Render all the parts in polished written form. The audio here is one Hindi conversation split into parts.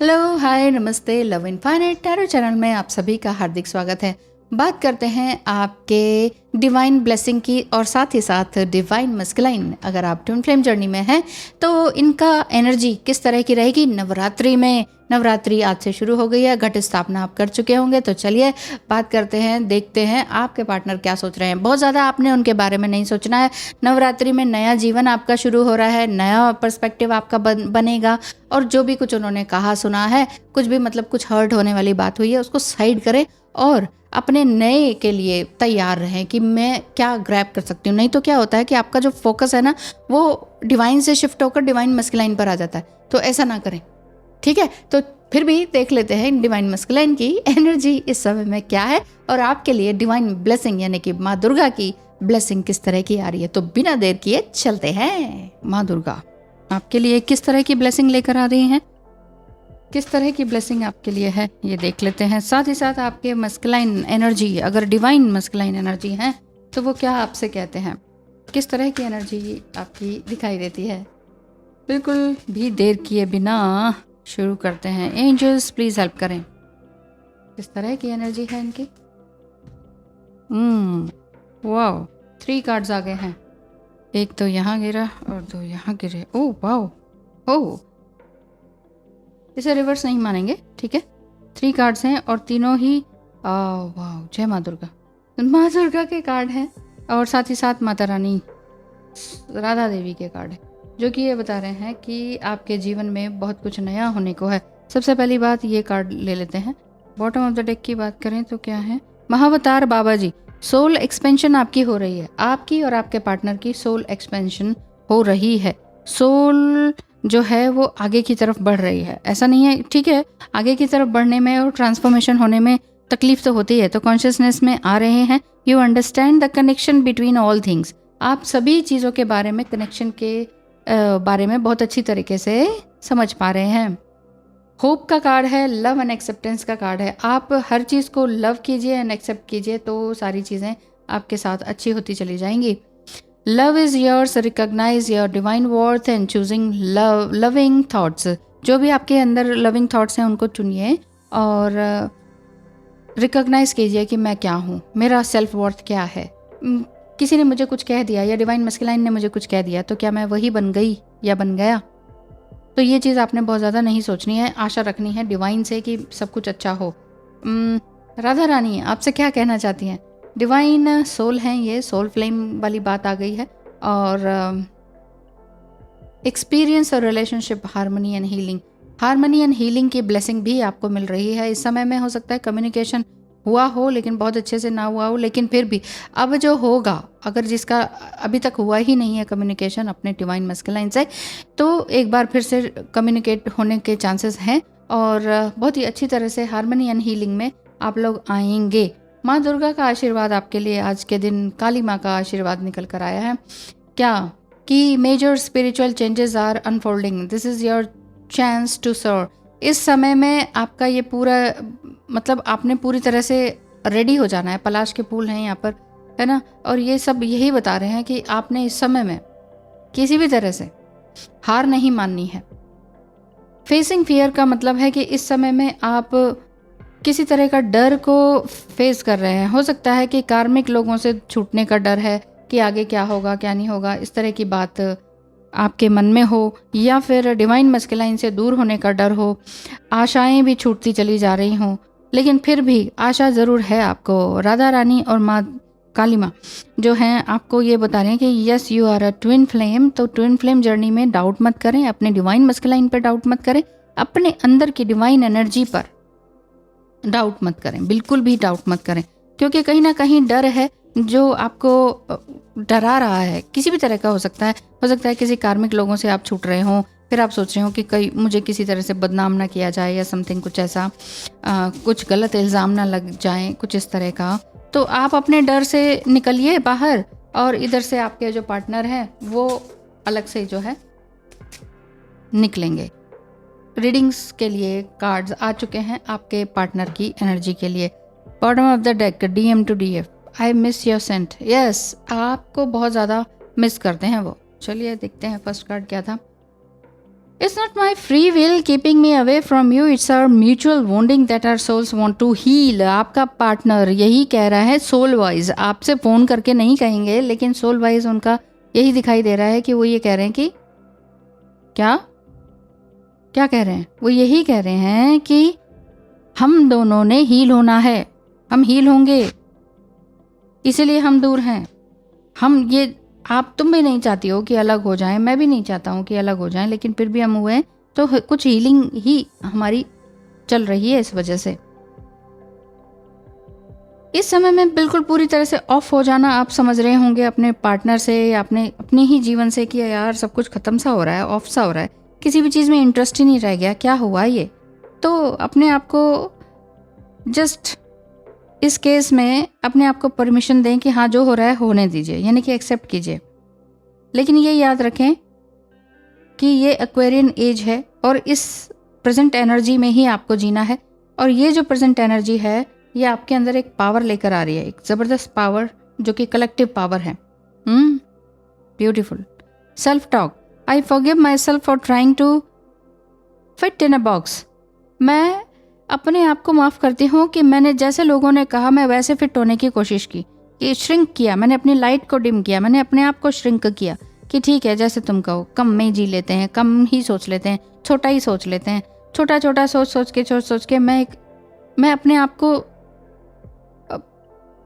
हेलो, हाय, नमस्ते। लव इनफाइनाइट टैरो चैनल में आप सभी का हार्दिक स्वागत है। बात करते हैं आपके डिवाइन ब्लेसिंग की और साथ ही साथ डिवाइन मस्कुलाइन। अगर आप ट्विन फ्लेम जर्नी में हैं तो इनका एनर्जी किस तरह की रहेगी नवरात्रि में। नवरात्रि आज से शुरू हो गई है, घट स्थापना आप कर चुके होंगे, तो चलिए बात करते हैं, देखते हैं आपके पार्टनर क्या सोच रहे हैं। बहुत ज़्यादा आपने उनके बारे में नहीं सोचना है। नवरात्रि में नया जीवन आपका शुरू हो रहा है, नया पर्सपेक्टिव आपका बनेगा और जो भी कुछ उन्होंने कहा सुना है, कुछ भी मतलब कुछ हर्ट होने वाली बात हुई है, उसको साइड करें और अपने नए के लिए तैयार रहें कि मैं क्या ग्रैब कर सकती हूँ। नहीं तो क्या होता है कि आपका जो फोकस है ना, वो डिवाइन से शिफ्ट होकर डिवाइन मस्कुलाइन पर आ जाता है। तो ऐसा ना करें, ठीक है। तो फिर भी देख लेते हैं डिवाइन मस्कुलाइन की एनर्जी इस समय में क्या है और आपके लिए डिवाइन ब्लेसिंग यानी कि माँ दुर्गा की ब्लेसिंग किस तरह की आ रही है। तो बिना देर किए चलते हैं। माँ दुर्गा आपके लिए किस तरह की ब्लेसिंग लेकर आ रही हैं, किस तरह की ब्लेसिंग आपके लिए है, ये देख लेते हैं। साथ ही साथ आपके मस्कुलाइन एनर्जी, अगर डिवाइन मस्कुलाइन एनर्जी है तो वो क्या आपसे कहते हैं, किस तरह की एनर्जी आपकी दिखाई देती है। बिल्कुल भी देर किए बिना शुरू करते हैं। एंजल्स प्लीज हेल्प करें, किस तरह की एनर्जी है इनकी। वाओ, 3 कार्ड्स आ गए हैं। एक तो यहाँ गिरा और 2 यहाँ गिरे। ओह वाओ, ओह इसे रिवर्स नहीं मानेंगे, ठीक है। 3 कार्ड्स हैं और तीनों ही वाह, जय माँ दुर्गा। माँ दुर्गा के कार्ड हैं और साथ ही साथ माता रानी राधा देवी के कार्ड हैं, जो कि ये बता रहे हैं कि आपके जीवन में बहुत कुछ नया होने को है। सबसे पहली बात, ये कार्ड ले लेते हैं। बॉटम ऑफ द डेक की बात करें तो क्या है, महावतार बाबा जी। सोल एक्सपेंशन आपकी हो रही है, आपकी और आपके पार्टनर की सोल एक्सपेंशन हो रही है। सोल जो है वो आगे की तरफ बढ़ रही है, ऐसा नहीं है, ठीक है। आगे की तरफ बढ़ने में और ट्रांसफॉर्मेशन होने में तकलीफ तो होती है, तो कॉन्शियसनेस में आ रहे हैं। You understand the connection between all things. आप सभी चीज़ों के बारे में, कनेक्शन के बारे में बहुत अच्छी तरीके से समझ पा रहे हैं। होप का कार्ड है, लव एंड एक्सेप्टेंस का कार्ड है। आप हर चीज़ को लव कीजिए एंड एक्सेप्ट कीजिए तो सारी चीज़ें आपके साथ अच्छी होती चली जाएंगी। Love is yours, recognise your divine worth and choosing loving thoughts. जो भी आपके अंदर लविंग थॉट्स हैं उनको चुनिए और रिकॉग्नाइज कीजिए कि मैं क्या हूँ, मेरा सेल्फ वर्थ क्या है। किसी ने मुझे कुछ कह दिया या डिवाइन मस्कुलाइन ने मुझे कुछ कह दिया, तो क्या मैं वही बन गई या बन गया। तो ये चीज़ आपने बहुत ज़्यादा नहीं सोचनी है, आशा रखनी है डिवाइन से कि सब कुछ अच्छा हो। राधा रानी आपसे क्या कहना चाहती हैं। डिवाइन सोल हैं, ये सोल फ्लेम वाली बात आ गई है और एक्सपीरियंस और relationship harmony and healing. Harmony and healing की ब्लेसिंग भी आपको मिल रही है इस समय में। हो सकता है कम्युनिकेशन हुआ हो लेकिन बहुत अच्छे से ना हुआ हो, लेकिन फिर भी अब जो होगा, अगर जिसका अभी तक हुआ ही नहीं है कम्युनिकेशन अपने डिवाइन मस्कुलाइन से, तो एक बार फिर से कम्युनिकेट होने के चांसेस हैं और बहुत ही अच्छी तरह से हार्मनी एंड हीलिंग में आप लोग आएंगे। माँ दुर्गा का आशीर्वाद आपके लिए आज के दिन, काली माँ का आशीर्वाद निकल कर आया है क्या कि major spiritual changes are unfolding, this is your chance to serve. इस समय में आपका ये पूरा मतलब आपने पूरी तरह से रेडी हो जाना है। पलाश के फूल हैं यहाँ पर, है ना, और ये सब यही बता रहे हैं कि आपने इस समय में किसी भी तरह से हार नहीं माननी है। फेसिंग फियर का मतलब है कि इस समय में आप किसी तरह का डर को फेस कर रहे हैं। हो सकता है कि कार्मिक लोगों से छूटने का डर है कि आगे क्या होगा क्या नहीं होगा, इस तरह की बात आपके मन में हो, या फिर डिवाइन मस्कुलाइन से दूर होने का डर हो। आशाएं भी छूटती चली जा रही हों, लेकिन फिर भी आशा ज़रूर है आपको। राधा रानी और माँ काली माँ जो हैं आपको ये बता रहे हैं कि yes you are a twin flame. तो ट्विन फ्लेम जर्नी में डाउट मत करें, अपने डिवाइन मस्कुलाइन पर डाउट मत करें, अपने अंदर की डिवाइन एनर्जी पर डाउट मत करें, बिल्कुल भी डाउट मत करें, क्योंकि कहीं ना कहीं डर है जो आपको डरा रहा है। किसी भी तरह का हो सकता है किसी कार्मिक लोगों से आप छूट रहे हों, फिर आप सोच रहे हो कि कहीं मुझे किसी तरह से बदनाम ना किया जाए या समथिंग, कुछ ऐसा कुछ गलत इल्ज़ाम ना लग जाए, कुछ इस तरह का। तो आप अपने डर से निकलिए बाहर और इधर से आपके जो पार्टनर हैं वो अलग से जो है निकलेंगे। रीडिंग्स के लिए कार्ड्स आ चुके हैं आपके पार्टनर की एनर्जी के लिए। Bottom of the deck, DM to DF, I miss your scent. Yes, आपको बहुत ज़्यादा मिस करते हैं वो। चलिए देखते हैं फर्स्ट कार्ड क्या था। It's not my free will keeping me away from you. It's our mutual wounding that our souls want to heal. आपका पार्टनर यही कह रहा है सोल वाइज, आपसे फ़ोन करके नहीं कहेंगे, लेकिन सोल वाइज उनका यही दिखाई दे रहा है कि वो ये कह रहे हैं कि क्या क्या कह रहे हैं, वो यही कह रहे हैं कि हम दोनों ने हील होना है, हम हील होंगे, इसीलिए हम दूर हैं। हम ये तुम भी नहीं चाहती हो कि अलग हो जाएं, मैं भी नहीं चाहता हूँ कि अलग हो जाएं, लेकिन फिर भी हम हुए हैं, तो कुछ हीलिंग ही हमारी चल रही है इस वजह से। इस समय में बिल्कुल पूरी तरह से ऑफ हो जाना आप समझ रहे होंगे अपने पार्टनर से या अपने ही जीवन से कि यार सब कुछ ख़त्म सा हो रहा है, ऑफ सा हो रहा है, किसी भी चीज़ में इंटरेस्ट ही नहीं रह गया, क्या हुआ ये। तो अपने आप को जस्ट इस केस में अपने आप को परमिशन दें कि हाँ जो हो रहा है होने दीजिए, यानी कि एक्सेप्ट कीजिए। लेकिन ये याद रखें कि ये एक्वेरियन एज है और इस प्रेजेंट एनर्जी में ही आपको जीना है, और ये जो प्रेजेंट एनर्जी है ये आपके अंदर एक पावर लेकर आ रही है, एक ज़बरदस्त पावर जो कि कलेक्टिव पावर है। Beautiful. Self talk, I forgive myself for trying to fit in a box. मैं अपने आप को माफ़ करती हूँ कि मैंने जैसे लोगों ने कहा मैं वैसे फिट होने की कोशिश की, कि श्रिंक किया, मैंने अपनी लाइट को डिम किया, मैंने अपने आप को श्रिंक किया कि ठीक है जैसे तुम कहो, कम में जी लेते हैं, कम ही सोच लेते हैं, छोटा ही सोच लेते हैं, छोटा छोटा सोच के मैं अपने आप को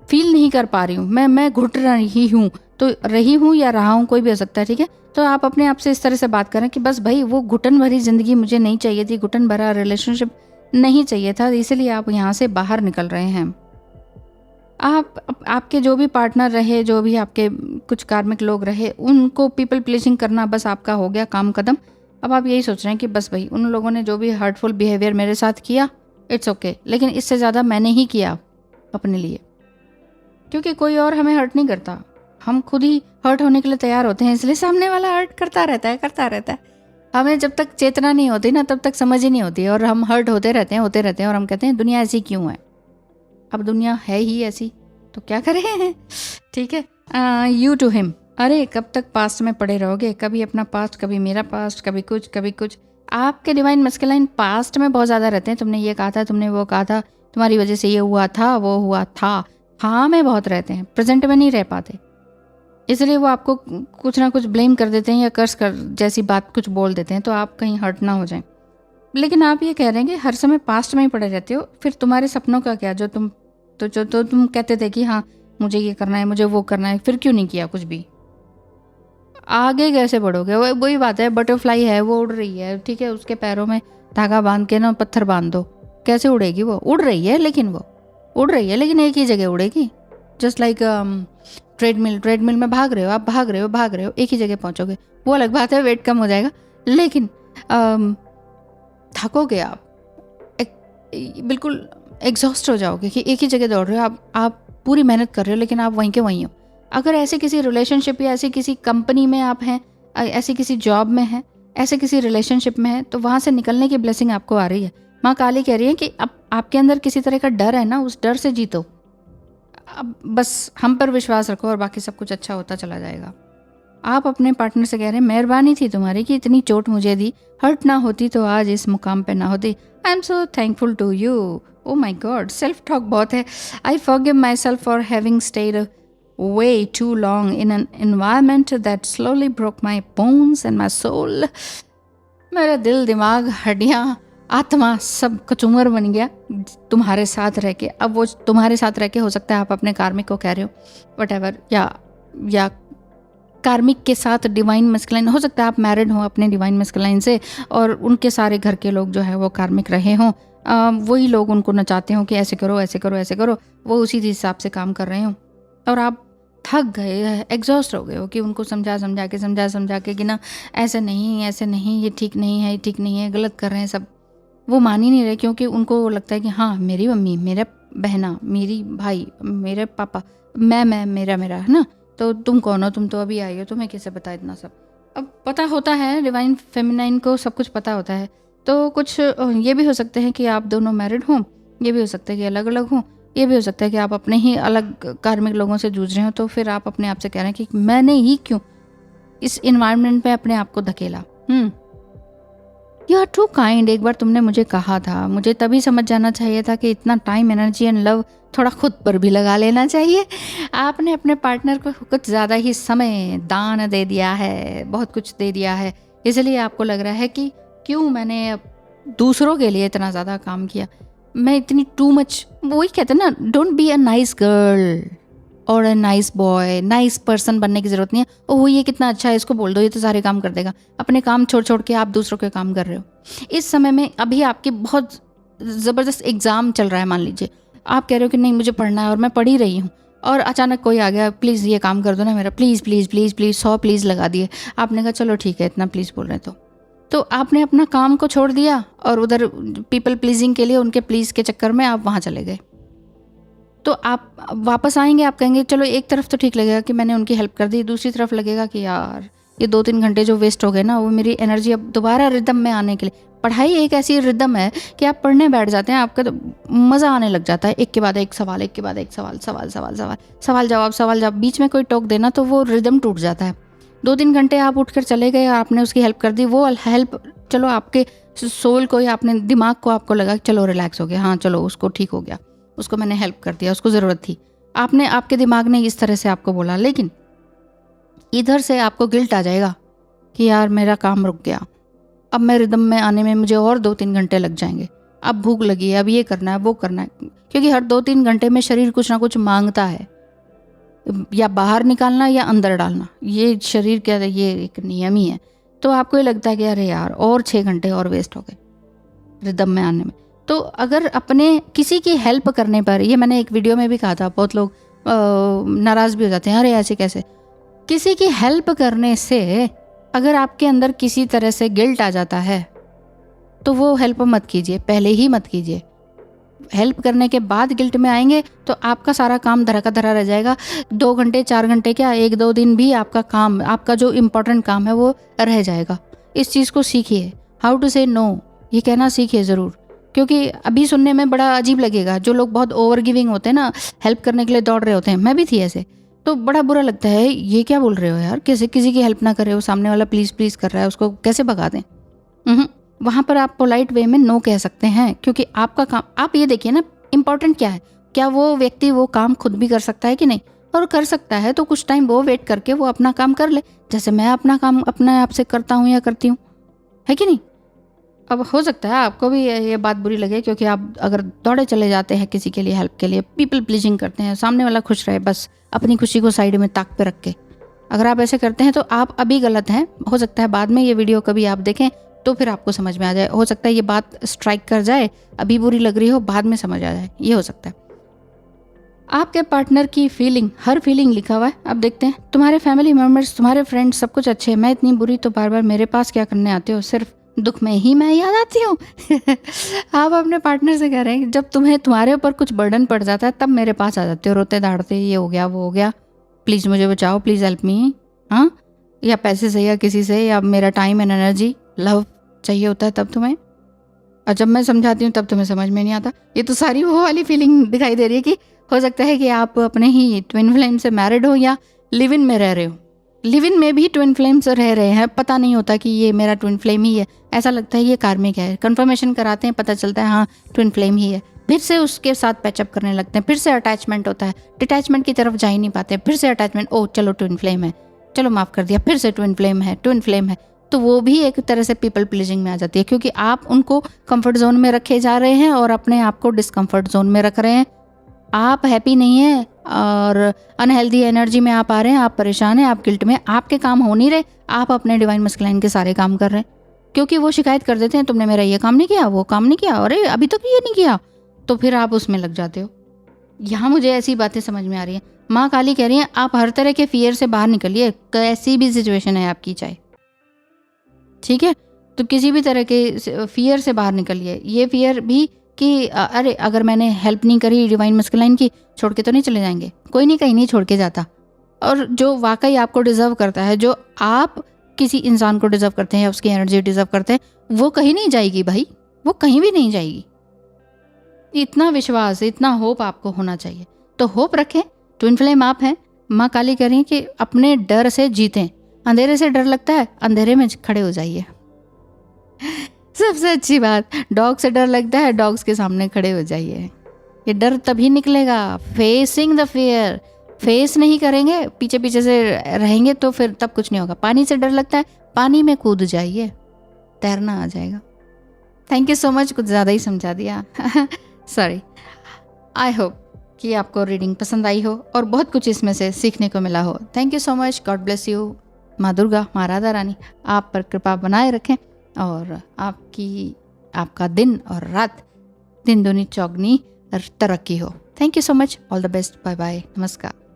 फील नहीं कर पा रही हूँ, मैं घुट रही हूँ, तो रही हूँ या रहा हूँ कोई भी हो सकता है, ठीक है। तो आप अपने आप से इस तरह से बात करें कि बस भाई वो घुटन भरी ज़िंदगी मुझे नहीं चाहिए थी, घुटन भरा रिलेशनशिप नहीं चाहिए था, इसलिए आप यहाँ से बाहर निकल रहे हैं। आपके जो भी पार्टनर रहे, जो भी आपके कुछ कार्मिक लोग रहे, उनको पीपल प्लीजिंग करना बस आपका हो गया काम खत्म। अब आप यही सोच रहे हैं कि बस भाई उन लोगों ने जो भी हर्टफुल बिहेवियर मेरे साथ किया, इट्स ओके, लेकिन इससे ज़्यादा मैंने ही किया अपने लिए, क्योंकि कोई और हमें हर्ट नहीं करता, हम खुद ही हर्ट होने के लिए तैयार होते हैं, इसलिए सामने वाला हर्ट करता रहता है। हमें जब तक चेतना नहीं होती ना तब तक समझ ही नहीं होती, और हम हर्ट होते रहते हैं और हम कहते हैं दुनिया ऐसी क्यों है। अब दुनिया है ही ऐसी तो क्या करें, ठीक है। यू टू हिम, अरे कब तक पास्ट में पड़े रहोगे, कभी अपना पास्ट, कभी मेरा पास्ट, कभी कुछ। आपके डिवाइन मस्कुलाइन पास्ट में बहुत ज़्यादा रहते हैं, तुमने ये कहा था, तुमने वो कहा था, तुम्हारी वजह से ये हुआ था, वो हुआ था, हाँ में बहुत रहते हैं, प्रेजेंट में नहीं रह पाते, इसलिए वो आपको कुछ ना कुछ ब्लेम कर देते हैं या कर्स कर जैसी बात कुछ बोल देते हैं, तो आप कहीं हर्ट ना हो जाएं। लेकिन आप ये कह रहे हैं कि हर समय पास्ट में ही पड़े रहते हो, फिर तुम्हारे सपनों का क्या, जो तुम कहते थे कि हाँ मुझे ये करना है, मुझे वो करना है, फिर क्यों नहीं किया कुछ भी, आगे कैसे बढ़ोगे। वही बात है, बटरफ्लाई है, वो उड़ रही है, ठीक है, उसके पैरों में धागा बांध के ना पत्थर बांध दो, कैसे उड़ेगी, वो उड़ रही है लेकिन एक ही जगह उड़ेगी, जस्ट लाइक ट्रेडमिल में भाग रहे हो, एक ही जगह पहुंचोगे। वो अलग बात है, वेट कम हो जाएगा, लेकिन थकोगे आप, बिल्कुल एग्जॉस्ट हो जाओगे कि एक ही जगह दौड़ रहे हो, आप पूरी मेहनत कर रहे हो लेकिन आप वहीं के वहीं हो। अगर ऐसे किसी रिलेशनशिप या ऐसी किसी कंपनी में आप हैं, ऐसी किसी जॉब में हैं, ऐसे किसी रिलेशनशिप में हैं, तो वहाँ से निकलने की ब्लेसिंग आपको आ रही है। माँ काली कह रही है कि अब आपके अंदर किसी तरह का डर है ना, उस डर से जीतो, अब बस हम पर विश्वास रखो और बाकी सब कुछ अच्छा होता चला जाएगा। आप अपने पार्टनर से कह रहे हैं मेहरबानी थी तुम्हारी कि इतनी चोट मुझे दी, हर्ट ना होती तो आज इस मुकाम पे ना होती, I am so thankful to you. Oh my God, self talk बहुत है। I forgive myself for having stayed way too long in an environment that slowly broke my bones and my soul। मेरा दिल, दिमाग, हड्डियाँ, आत्मा सब कचूमर बन गया तुम्हारे साथ रह के। अब वो तुम्हारे साथ रह के हो सकता है आप अपने कार्मिक को कह रहे हो, वटएवर, या कार्मिक के साथ डिवाइन मस्कुलाइन, हो सकता है आप मैरिड हो अपने डिवाइन मस्कुलाइन से और उनके सारे घर के लोग जो है वो कार्मिक रहे हों, वही लोग उनको नचाते हों कि ऐसे करो ऐसे करो ऐसे करो, वो उसी हिसाब से काम कर रहे हों और आप थक गए, एग्जॉस्ट हो गए हो कि उनको समझा के कि ना ऐसे नहीं, ये ठीक नहीं है, गलत कर रहे हैं सब। वो मान ही नहीं रहे क्योंकि उनको लगता है कि हाँ मेरी मम्मी, मेरा बहना, मेरी भाई, मेरे पापा, मैं मेरा है ना, तो तुम कौन हो, तुम तो अभी आई हो, तुम्हें कैसे पता इतना सब। अब पता होता है, डिवाइन फेमिनाइन को सब कुछ पता होता है। तो कुछ ये भी हो सकते हैं कि आप दोनों मैरिड हों, ये भी हो सकता है कि अलग अलग हों, ये भी हो सकता है कि आप अपने ही अलग कार्मिक लोगों से जूझ रहे हो। तो फिर आप अपने आप से कह रहे हैं कि मैंने ही क्यों इस इन्वायरमेंट में अपने आप को धकेला। यू आर टू काइंड, एक बार तुमने मुझे कहा था, मुझे तभी समझ जाना चाहिए था कि इतना टाइम, एनर्जी एंड लव थोड़ा खुद पर भी लगा लेना चाहिए। आपने अपने पार्टनर को कुछ ज़्यादा ही समय दान दे दिया है, बहुत कुछ दे दिया है, इसलिए आपको लग रहा है कि क्यों मैंने दूसरों के लिए इतना ज़्यादा काम किया, मैं इतनी टू मच। वही कहते हैं ना, don't be a nice girl और a nice boy, nice person बनने की ज़रूरत नहीं है। ओह ये कितना अच्छा है, इसको बोल दो, ये तो सारे काम कर देगा। अपने काम छोड़ छोड़ के आप दूसरों के काम कर रहे हो। इस समय में अभी आपकी बहुत ज़बरदस्त एग्ज़ाम चल रहा है, मान लीजिए आप कह रहे हो कि नहीं मुझे पढ़ना है और मैं पढ़ ही रही हूँ, और अचानक कोई आ गया, प्लीज़ ये काम कर दो ना मेरा, please please please please, 100 please लगा दिए। आपने कहा चलो ठीक है, इतना प्लीज़ बोल रहे हैं तो आपने अपना काम को छोड़ दिया और उधर पीपल प्लीजिंग के लिए, उनके प्लीज़ के चक्कर में आप वहाँ चले गए। तो आप वापस आएंगे, आप कहेंगे चलो एक तरफ तो ठीक लगेगा कि मैंने उनकी हेल्प कर दी, दूसरी तरफ लगेगा कि यार ये 2-3 घंटे जो वेस्ट हो गए ना, वो मेरी एनर्जी अब दोबारा रिदम में आने के लिए। पढ़ाई एक ऐसी रिदम है कि आप पढ़ने बैठ जाते हैं, आपका तो मज़ा आने लग जाता है, एक के बाद एक सवाल, एक के बाद एक सवाल, सवाल सवाल सवाल, सवाल जवाब, बीच में कोई टोक देना तो वो रिदम टूट जाता है। 2-3 घंटे आप उठकर चले गए, आपने उसकी हेल्प कर दी, वो हेल्प चलो आपके सोल को या अपने दिमाग को आपको लगा चलो रिलैक्स हो गया, हाँ चलो उसको ठीक हो गया, उसको मैंने हेल्प कर दिया, उसको ज़रूरत थी। आपके दिमाग ने इस तरह से आपको बोला, लेकिन इधर से आपको गिल्ट आ जाएगा कि यार मेरा काम रुक गया, अब मैं रिदम में आने में मुझे और 2-3 घंटे लग जाएंगे, अब भूख लगी है, अब ये करना है वो करना है, क्योंकि हर 2-3 घंटे में शरीर कुछ ना कुछ मांगता है, या बाहर निकालना या अंदर डालना, ये शरीर क्या है, ये एक नियम ही है। तो आपको ये लगता है कि अरे यार और 6 घंटे और वेस्ट हो गए रिदम में आने में। तो अगर अपने किसी की हेल्प करने पर, ये मैंने एक वीडियो में भी कहा था, बहुत लोग नाराज़ भी हो जाते हैं, अरे ऐसे कैसे। किसी की हेल्प करने से अगर आपके अंदर किसी तरह से गिल्ट आ जाता है तो वो हेल्प मत कीजिए, पहले ही मत कीजिए। हेल्प करने के बाद गिल्ट में आएंगे तो आपका सारा काम धरा का धरा रह जाएगा। 2 घंटे 4 घंटे क्या, 1-2 दिन भी आपका काम, आपका जो इम्पोर्टेंट काम है वो रह जाएगा। इस चीज़ को सीखिए, हाउ टू से नो, ये कहना सीखिए ज़रूर, क्योंकि अभी सुनने में बड़ा अजीब लगेगा। जो लोग बहुत ओवर गिविंग होते हैं ना, हेल्प करने के लिए दौड़ रहे होते हैं, मैं भी थी ऐसे, तो बड़ा बुरा लगता है, ये क्या बोल रहे हो यार, कैसे किसी की हेल्प ना करे, वो सामने वाला प्लीज़ प्लीज़ कर रहा है, उसको कैसे भगा दें। वहाँ पर आप पोलाइट वे में नो कह सकते हैं, क्योंकि आपका काम, आप ये देखिए ना, इम्पॉर्टेंट क्या है, क्या वो व्यक्ति वो काम खुद भी कर सकता है कि नहीं, और कर सकता है तो कुछ टाइम वो वेट करके वो अपना काम कर ले, जैसे मैं अपना काम अपने आप से करता हूँ या करती हूँ, है कि नहीं। अब हो सकता है आपको भी ये बात बुरी लगे, क्योंकि आप अगर दौड़े चले जाते हैं किसी के लिए हेल्प के लिए, पीपल प्लीजिंग करते हैं, सामने वाला खुश रहे, बस अपनी खुशी को साइड में ताक पे रख के, अगर आप ऐसे करते हैं तो आप अभी गलत हैं। हो सकता है बाद में ये वीडियो कभी आप देखें तो फिर आपको समझ में आ जाए, हो सकता है ये बात स्ट्राइक कर जाए, अभी बुरी लग रही हो, बाद में समझ आ जाए, ये हो सकता है। आपके पार्टनर की फीलिंग, हर फीलिंग लिखा हुआ है। अब देखते हैं, तुम्हारे फैमिली मेम्बर्स, तुम्हारे फ्रेंड्स सब कुछ अच्छे हैं, मैं इतनी बुरी, तो बार बार मेरे पास क्या करने आते हो, सिर्फ दुख में ही मैं याद आती हूँ। आप अपने पार्टनर से कह रहे हैं जब तुम्हारे ऊपर कुछ बर्डन पड़ जाता है तब मेरे पास आ जाते हो रोते दाड़ते, ये हो गया वो हो गया, प्लीज़ मुझे बचाओ, प्लीज़ हेल्प मी। हाँ, या पैसे से या किसी से, या मेरा टाइम एंड एनर्जी लव चाहिए होता है तब तुम्हें, और जब मैं समझाती हूँ तब तुम्हें समझ में नहीं आता। ये तो सारी वो वाली फीलिंग दिखाई दे रही है कि हो सकता है कि आप अपने ही ट्विन फ्लेम से मैरिड हो या लिव इन में रह रहे हो। लिव इन में भी ट्विन फ्लेम से रह रहे हैं, पता नहीं होता कि ये मेरा ट्विन फ्लेम ही है, ऐसा लगता है ये कार्मिक है। कंफर्मेशन कराते हैं, पता चलता है हाँ ट्विन फ्लेम ही है, फिर से उसके साथ पैचअप करने लगते हैं, फिर से अटैचमेंट होता है, डिटैचमेंट की तरफ जा ही नहीं पाते, फिर से अटैचमेंट, ओ चलो ट्विन फ्लेम है, चलो माफ़ कर दिया, फिर से ट्विन फ्लेम है, ट्विन फ्लेम है। तो वो भी एक तरह से पीपल प्लीजिंग में आ जाती है, क्योंकि आप उनको कंफर्ट जोन में रखे जा रहे हैं और अपने आप को डिस्कम्फर्ट जोन में रख रहे हैं। आप हैप्पी नहीं हैं और अनहेल्दी एनर्जी में आप आ रहे हैं, आप परेशान हैं, आप गिल्ट में, आपके काम हो नहीं रहे, आप अपने डिवाइन मस्कुलाइन के सारे काम कर रहे हैं, क्योंकि वो शिकायत कर देते हैं तुमने मेरा ये काम नहीं किया, वो काम नहीं किया, अरे अभी तक ये नहीं किया, तो फिर आप उसमें लग जाते हो। यहाँ मुझे ऐसी बातें समझ में आ रही हैं। माँ काली कह रही हैं आप हर तरह के फियर से बाहर निकलिए, कैसी भी सिचुएशन है आपकी, चाहे ठीक है, तो किसी भी तरह के फियर से बाहर निकलिए। ये फियर भी कि अरे अगर मैंने हेल्प नहीं करी डिवाइन मस्कुलाइन की, छोड़ के तो नहीं चले जाएंगे, कोई नहीं कहीं नहीं छोड़ के जाता। और जो वाकई आपको डिज़र्व करता है, जो आप किसी इंसान को डिज़र्व करते हैं या उसकी एनर्जी डिज़र्व करते हैं, वो कहीं नहीं जाएगी भाई, वो कहीं भी नहीं जाएगी। इतना विश्वास, इतना होप आपको होना चाहिए। तो होप रखें, ट्विन फ्लेम आप हैं। माँ काली कह रही हैं कि अपने डर से जीतें। अंधेरे से डर लगता है, अंधेरे में खड़े हो जाइए। सबसे अच्छी बात, डॉग से डर लगता है, डॉग्स के सामने खड़े हो जाइए। ये डर तभी निकलेगा, फेसिंग द फियर। फेस नहीं करेंगे, पीछे पीछे से रहेंगे तो फिर तब कुछ नहीं होगा। पानी से डर लगता है, पानी में कूद जाइए, तैरना आ जाएगा। थैंक यू सो मच, कुछ ज़्यादा ही समझा दिया सॉरी। आई होप कि आपको रीडिंग पसंद आई हो और बहुत कुछ इसमें से सीखने को मिला हो। Thank you so much, God bless you. माँ दुर्गा, माँ राधा रानी आप पर कृपा बनाए रखें और आपका दिन और रात दिन दूनी चौगनी तरक्की हो। Thank you so much, all the best, bye bye, नमस्कार।